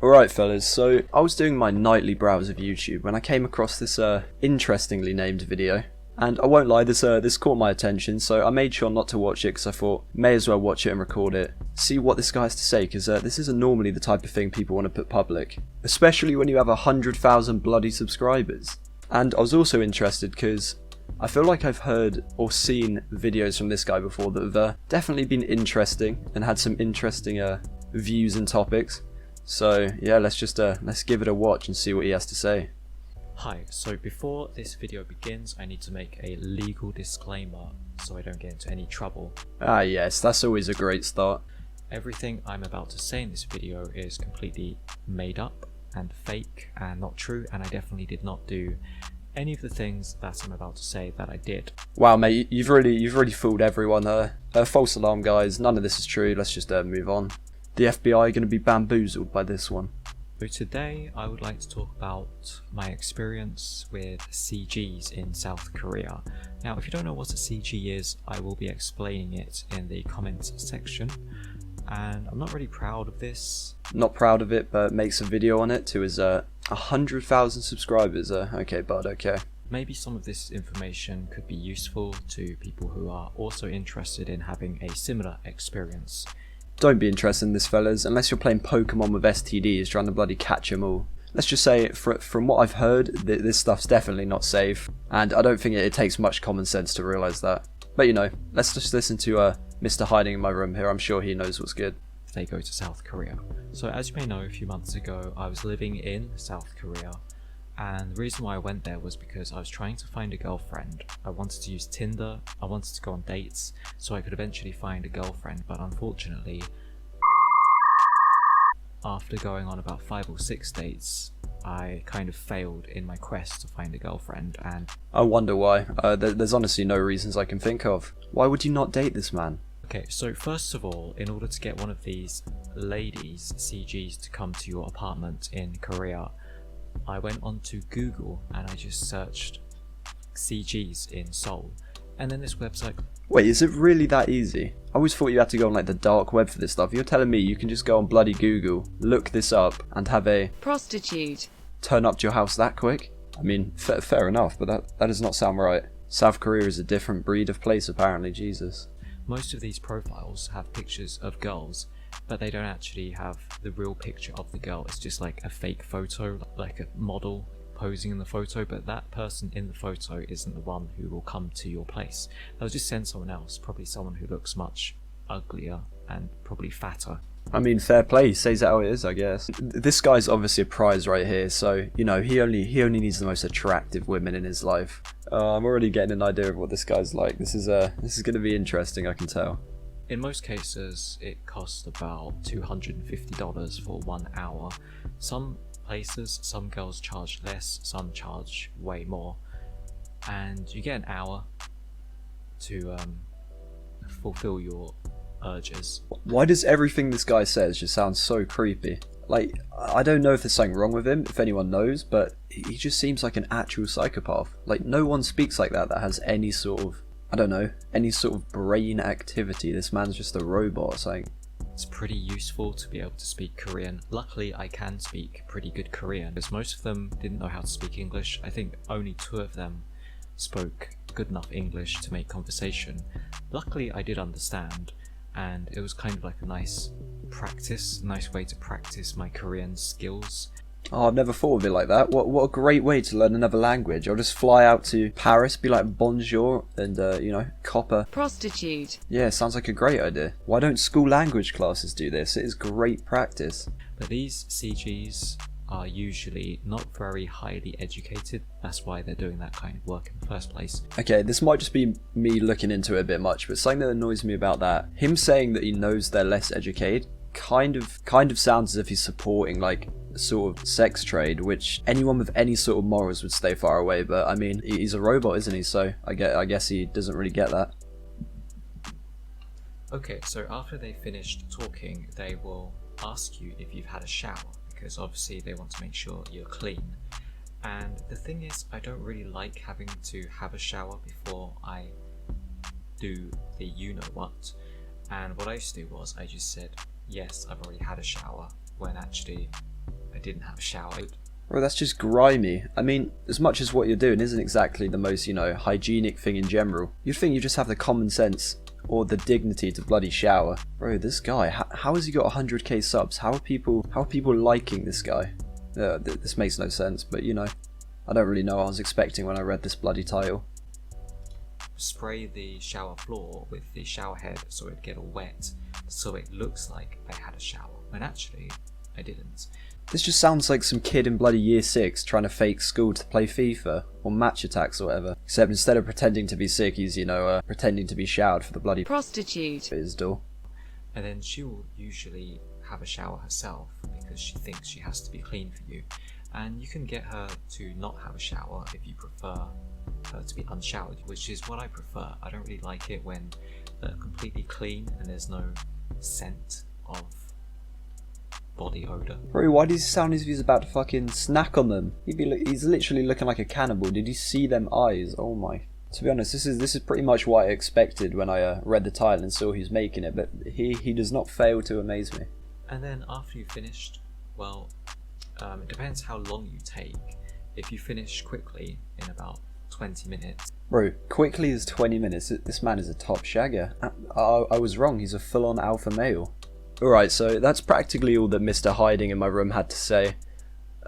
Alright fellas, so I was doing my nightly browse of YouTube when I came across this interestingly named video. And I won't lie, this caught my attention, so I made sure not to watch it because I thought, may as well watch it and record it. See what this guy has to say, because this isn't normally the type of thing people want to put public. Especially when you have 100,000 bloody subscribers. And I was also interested because I feel like I've heard or seen videos from this guy before that have definitely been interesting and had some interesting views and topics. So yeah, let's give it a watch and see what he has to say. Hi, so before this video begins, I need to make a legal disclaimer so I don't get into any trouble. Ah yes, that's always a great start. Everything I'm about to say in this video is completely made up and fake and not true, and I definitely did not do any of the things that I'm about to say that I did. Wow mate, you've really fooled everyone. False alarm guys, none of this is true, let's just move on. The FBI are going to be bamboozled by this one. So today I would like to talk about my experience with CGs in South Korea. Now if you don't know what a CG is, I will be explaining it in the comments section, and I'm not really proud of this. Not proud of it, but makes a video on it to his 100,000 subscribers. Okay bud, okay. Maybe some of this information could be useful to people who are also interested in having a similar experience. Don't be interested in this fellas, unless you're playing Pokemon with STDs trying to bloody catch them all. Let's just say, from what I've heard, this stuff's definitely not safe, and I don't think it takes much common sense to realise that. But you know, let's just listen to Mr. hiding in my room here, I'm sure he knows what's good. They go to South Korea. So as you may know, a few months ago I was living in South Korea, and the reason why I went there was because I was trying to find a girlfriend. I wanted to use Tinder, I wanted to go on dates so I could eventually find a girlfriend, but unfortunately after going on about 5 or 6 dates I kind of failed in my quest to find a girlfriend. And I wonder why. There's honestly no reasons I can think of. Why would you not date this man? Okay, so first of all, in order to get one of these ladies, CGs, to come to your apartment in Korea, I went onto Google and I just searched CGs in Seoul, and then this website. Wait, is it really that easy? I always thought you had to go on like the dark web for this stuff. You're telling me you can just go on bloody Google, look this up, and have a prostitute turn up to your house that quick? I mean, fair enough, but that does not sound right. South Korea is a different breed of place apparently, Jesus. Most of these profiles have pictures of girls, but they don't actually have the real picture of the girl. It's just like a fake photo, like a model posing in the photo, but that person in the photo isn't the one who will come to your place. They'll just send someone else, probably someone who looks much uglier and probably fatter. I mean, fair play, he says that how it is, I guess. This guy's obviously a prize right here, so, you know, he only needs the most attractive women in his life. I'm already getting an idea of what this guy's like. This is going to be interesting, I can tell. In most cases, it costs about $250 for 1 hour. Some places, some girls charge less, some charge way more. And you get an hour to fulfill your urges. Why does everything this guy says just sound so creepy? Like, I don't know if there's something wrong with him, if anyone knows, but he just seems like an actual psychopath. Like, no one speaks like that has any sort of, I don't know, any sort of brain activity. This man's just a robot or something. It's pretty useful to be able to speak Korean. Luckily, I can speak pretty good Korean, because most of them didn't know how to speak English. I think only 2 of them spoke good enough English to make conversation. Luckily, I did understand, and it was kind of like a nice way to practice my Korean skills. Oh, I've never thought of it like that. What a great way to learn another language. I'll just fly out to Paris, be like bonjour, and you know, cop a prostitute. Yeah, sounds like a great idea. Why don't school language classes do this? It is great practice. But these CGs are usually not very highly educated. That's why they're doing that kind of work in the first place. Okay, this might just be me looking into it a bit much, but something that annoys me about that, him saying that he knows they're less educated, kind of sounds as if he's supporting like a sort of sex trade, which anyone with any sort of morals would stay far away. But I mean, he's a robot, isn't he? So I guess he doesn't really get that. Okay, so after they finished talking, they will ask you if you've had a shower, because obviously they want to make sure you're clean. And the thing is, I don't really like having to have a shower before I do the you-know-what. And what I used to do was I just said, yes, I've already had a shower, when actually didn't have a shower. Bro, that's just grimy. I mean, as much as what you're doing isn't exactly the most, hygienic thing in general, you'd think you just have the common sense or the dignity to bloody shower. Bro, this guy, how has he got 100k subs? How are people liking this guy? This makes no sense, but I don't really know what I was expecting when I read this bloody title. Spray the shower floor with the shower head so it'd get all wet, so it looks like I had a shower, when actually I didn't. This just sounds like some kid in bloody year 6 trying to fake school to play FIFA or Match Attacks or whatever. Except instead of pretending to be sick, he's, pretending to be showered for the bloody prostitute at his door. And then she will usually have a shower herself because she thinks she has to be clean for you. And you can get her to not have a shower if you prefer her to be unshowered, which is what I prefer. I don't really like it when they're completely clean and there's no scent of body odour. Bro, why does he sound as if he's about to fucking snack on them? He's literally looking like a cannibal. Did you see them eyes? Oh my. To be honest, this is pretty much what I expected when I read the title and saw who's making it, but he does not fail to amaze me. And then after you've finished, well, it depends how long you take. If you finish quickly in about 20 minutes. Bro, quickly is 20 minutes. This man is a top shagger. I was wrong, he's a full-on alpha male. Alright, so that's practically all that Mr. Hiding in my room had to say.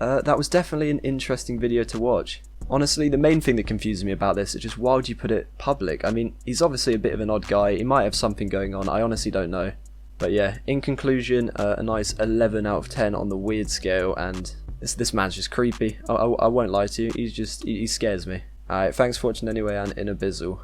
That was definitely an interesting video to watch. Honestly, the main thing that confuses me about this is just why would you put it public? I mean, he's obviously a bit of an odd guy, he might have something going on, I honestly don't know. But yeah, in conclusion, a nice 11 out of 10 on the weird scale, and this man's just creepy. I won't lie to you, he scares me. Alright, thanks for watching anyway, and in a bizzle.